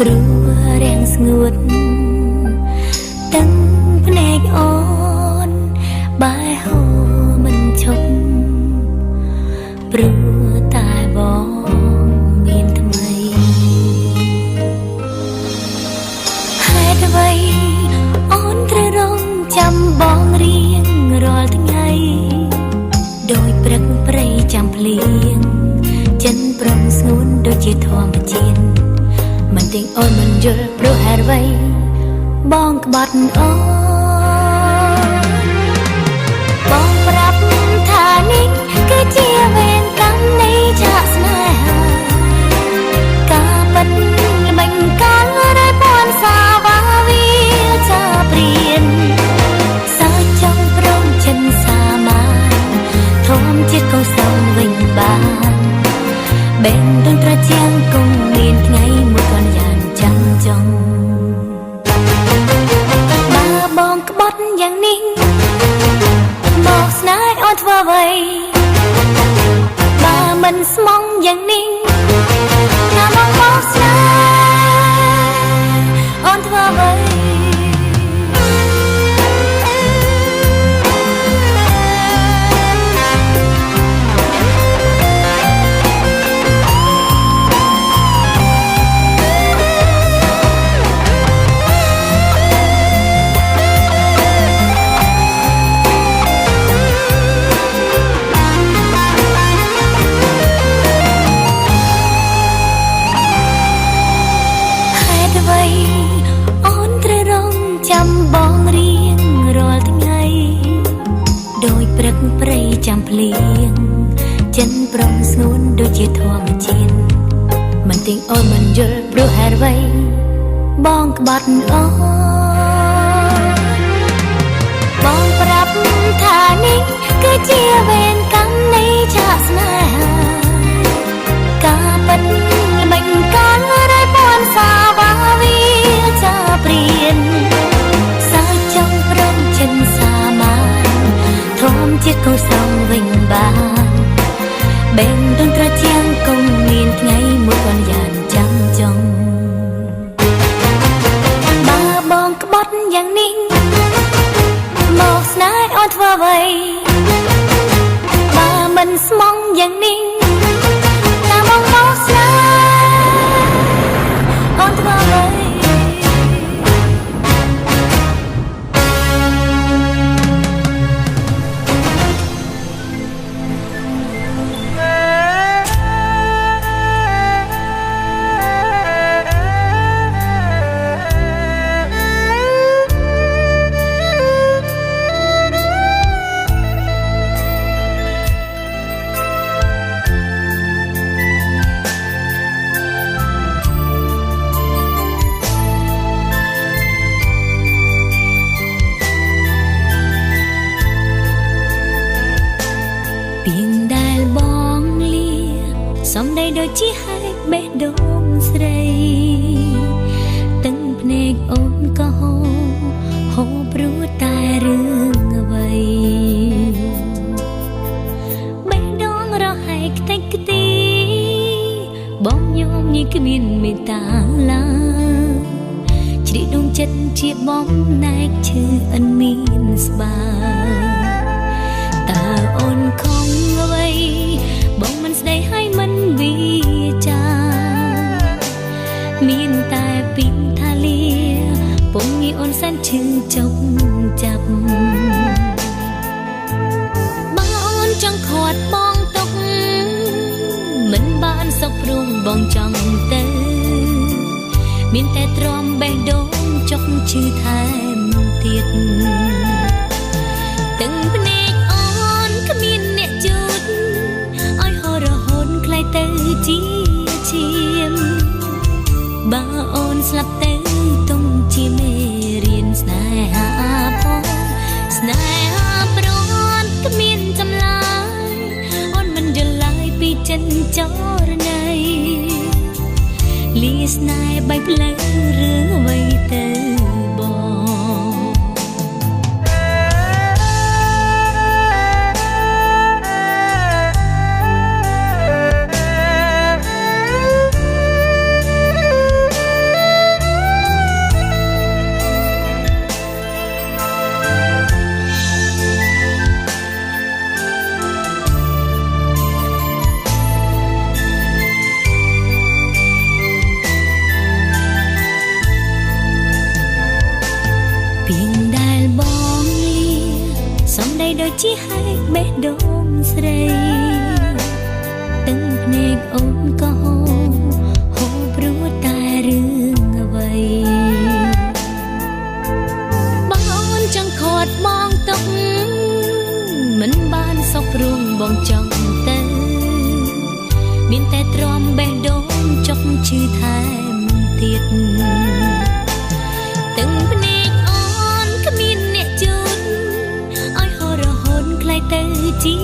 ព្រោះរាំងស្ងួតទាំងភ្នែកអូនបែហូរមិនឈប់ព្រោះតែបងមានថ្មីហេតុអ្វីអូនត្រូវរងចាំបងរៀងរាល់ថ្ងៃដោយព្រឹកព្រៃចាំភ្លៀងចិនប្រងស្ងួនដូចជាធម្មជាតិមិនទាំងអូនមិនយល់ព្រោះហេតុអ្វីបងក្បត់អូនបងប្រាប់ថានេះគឺជាវេនកម្មនៃឆាកស្នេហាការពិតល្បិញកាលដែលពន់សាវាវាចាព្រៀនសើចង់ព្រមចិនសាមានធំជាតិកុសលវិញបានបេងដូចត្រជាងគង់មានថ្ងៃមួយកូនយ៉ាងចាំចង់បើបងក្បត់យ៉ាងនេះមកស្នេហ៍អូនធ្វើអ្វីបើមិនស្មងយ៉ាងនេះណាមកស្នេហ៍អូនធ្វើអ្វីអូនត្រូវរងចាំបងរៀងរាល់ថ្ងៃដោយព្រឹកព្រៃចាំភ្លៀងចិនប្រងស្ងួនដូចជាធម្មជាតិមិនទាំងអូនមិនយល់ព្រោះហេតុអ្វីបងក្បត់អូនបងប្រាប់ថានេះគឺជាវេនកម្មនៃឆាកស្នេហាការពិតល្បិញកាលដែលពន់សាវាវាចាព្រៀនសើចង់ព្រមចិនសាមានធំជាតិកុសលវិញបានបេងដូចត្រជាងគង់មានថ្ងៃមួយកូនយ៉ាងចាំចង់បើបងក្បត់យ៉ាងនេះមកស្នេហ៍អូនធ្វើអ្វីបើមិនស្មងយ៉ាងនេះណាមកស្នេហ៍អូនធ្វើអ្វីសំដីដូចជាហែកបេះដូងស្រីទាំងភ្នែកអូនក៏ហូរព្រោះតែរឿងអ្វីបេះដូងរហែកខ្ទេចខ្ទីបងញោមញីគ្មានមេត្តាឡើយជ្រីកដួងចិត្តជាបងណែកឈឺអិនមានស្បាតើអូនខំអ្វីបងមិនស្ដីឲ្យមិនវិចាមានតែពីថាលាពងងាយអូនសែនឈឺចុកចាប់បើអូនចង់ខាត់បងទុកមិនបានសុខព្រមបងចង់ទៅមានតែទ្រាំបេះដូងចុកឈឺថែមទៀតទាំងភ្នែកអូនគ្មានអ្នកជូតឲ្យហរហូនខ្លៃទៅជាឈាមបើអូនស្លាប់ទៅទុំជាមេរៀនស្នេហាផងស្នេហាប្រន់គ្មានចម្លើយអូនមិនយល់ឡើយពីចិនចរណៃលីស្នេហ៍បែកផ្លូវរឿងអ្វីទៅ ជាហេតុបេះដូងស្រីទឹកភ្នែកអូនក៏ហូរព្រោះតែរឿងអ្វីបងអូនចង់ខត់បងទុកមិនបានសុខព្រមបងចង់ទៅមានតែទ្រាំបេះដូងចុកឈឺថែមទៀតទឹកភ្នែកអូនគ្មានអ្នកជូនឲ្យហូររហូតខ្លាយទៅជា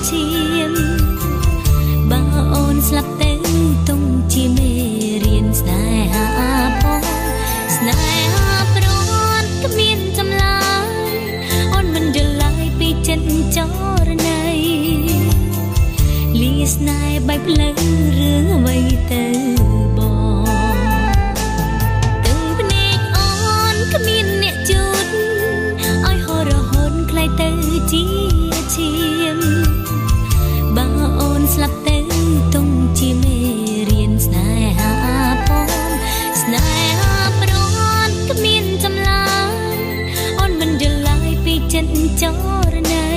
ឈាមបើអូនស្លាប់ទៅទុំជាមេរៀនស្នេហាផងស្នេហាប្រន់គ្មានចម្លើយអូនមិនរលាយពីចិត្តចរណៃលីស្នេហ៍បែបផ្លូវរឿងអ្វីទៅបងទឹកភ្នែកអូនគ្មានអ្នកជូតឲ្យហូររហូតខ្លាយទៅជាឈាមបើអូនស្លាប់ទៅទុំជាមេរៀនស្នេហាផងស្នេហាប្រន់គ្មានចម្លើយអូនមិនរលាយពីចិត្តចរណៃ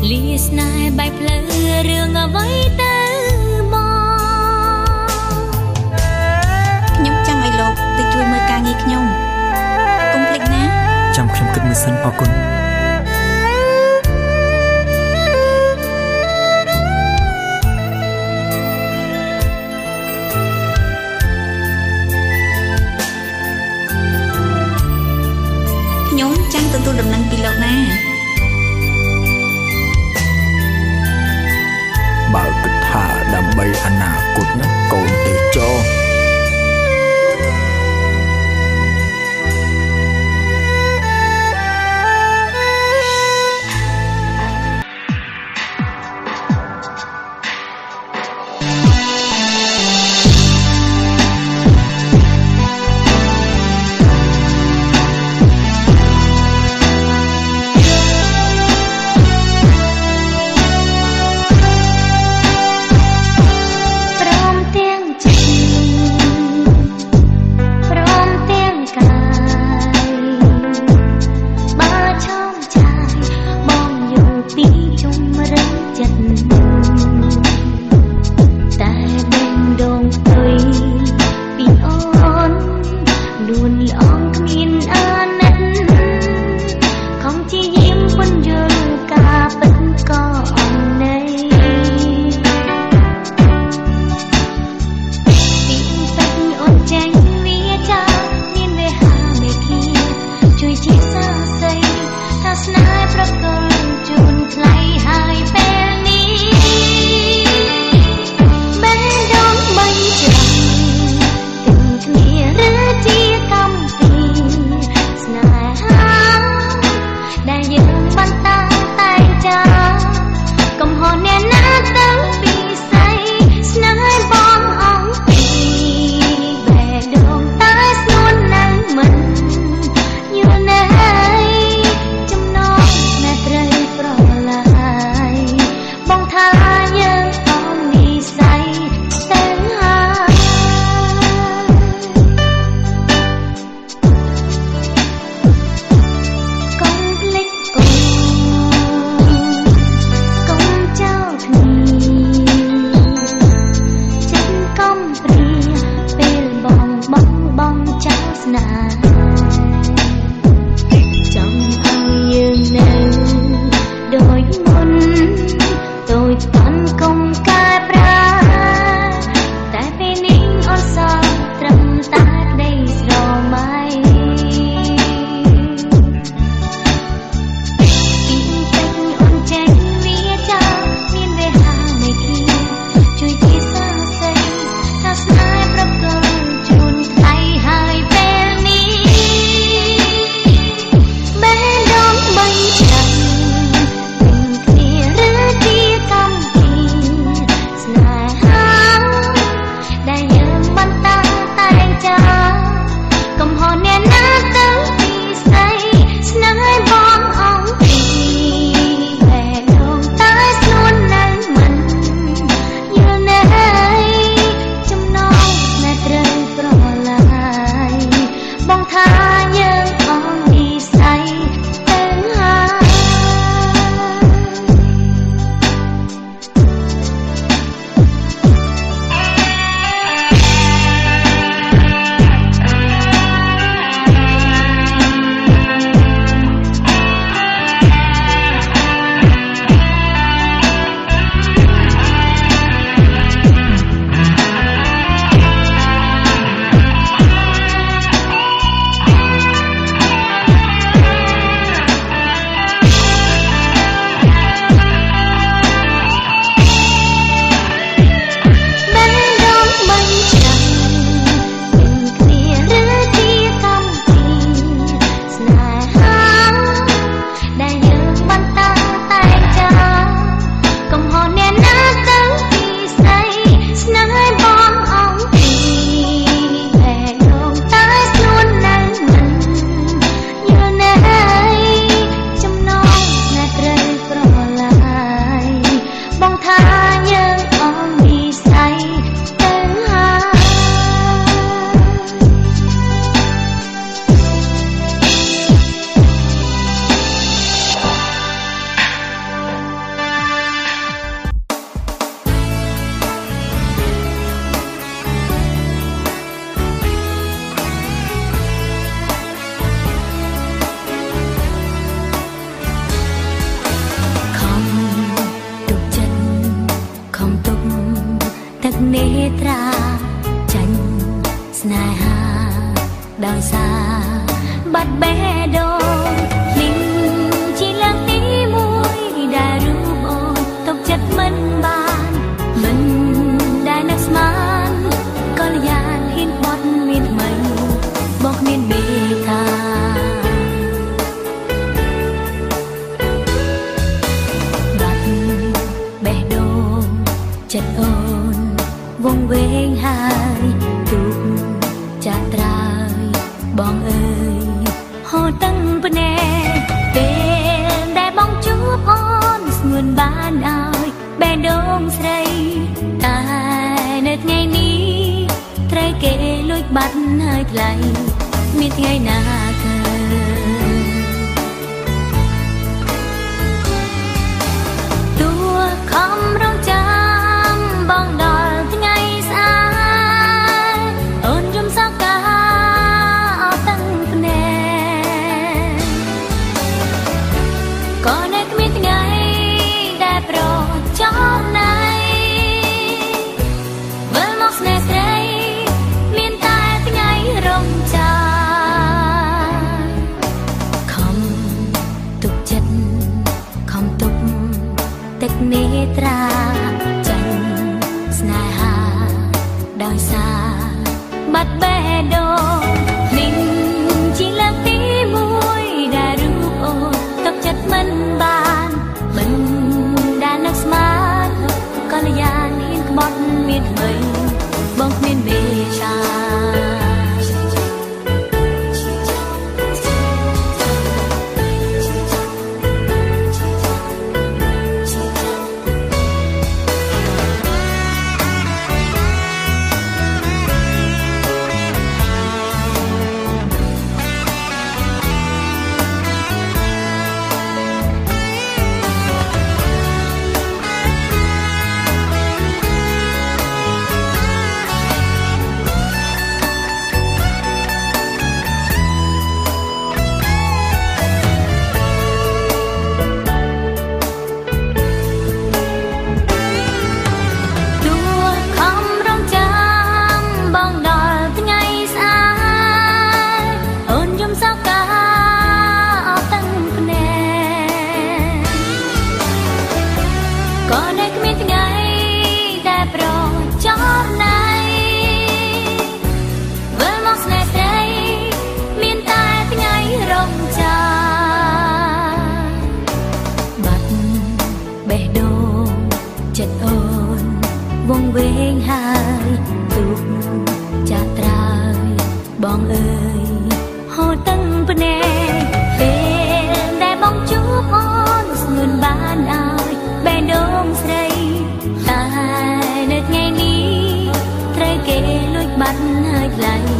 លីស្នេហ៍បែបផ្លូវរឿងអ្វីទៅខ្ញុំចង់ឲ្យលោកទៅជួយមើលការងារខ្ញុំកុំភ្លេចណាចាំខ្ញុំគិតមើលសិនអរគុណខ្ញុំចង់ទទួលដំណឹងពីលោកណាបើគិតថាដើម្បីអនាគតណាកូនទេចោ ដោយសារបាត់បេះដូងនេះជាលើកទី1ដែលរូបអូនទុកចិត្តមិនបានមិនដែលនឹកស្មានក៏លយ៉ានហ៊ានបត់មានថ្មីបងគ្មានមេត្តាបាត់បេះដូងចិត្តអូនវងវែងហើយទុកចាក់ត្រើយបងអើយហូរតឹងភ្នែកពេលដែលបងជួបអូនស្ងួនបានឲ្យបេះដូងស្រីតែនៅថ្ងៃនេះត្រូវគេលួចបាត់ហើយថ្លៃមានថ្ងៃណាឃើញទោះខំរងចាំបងដល់ថ្ងៃស្អាតអូនយំសោកកាអត់តឹងភ្នែកក៏នៅគ្មានថ្ងៃដែលប្រចោលណៃវិលមកស្នេហ៍ស្រីមានតែថ្ងៃរងចាំខំទុកចិត្តខំទុកទឹកនេត្រាចាញ់ស្នេហាដោយសារបាត់បេះដូងនេះជាលើកទី1ដែលរូបអូនទុកចិត្តមិនបានមិនដែលនឹកស្មានក៏លយ៉ានហ៊ានក្បត់មានថ្មីបងគ្មានមេត្តា វងវែងហើយទុកចាក់ត្រើយបងអើយហូរតឹងភ្នែកពេលដែលបងជួបអូនស្ងួនបានឲ្យបេះដូងស្រីតែនៅថ្ងៃនេះត្រូវគេលួចបាត់ហើយថ្លៃ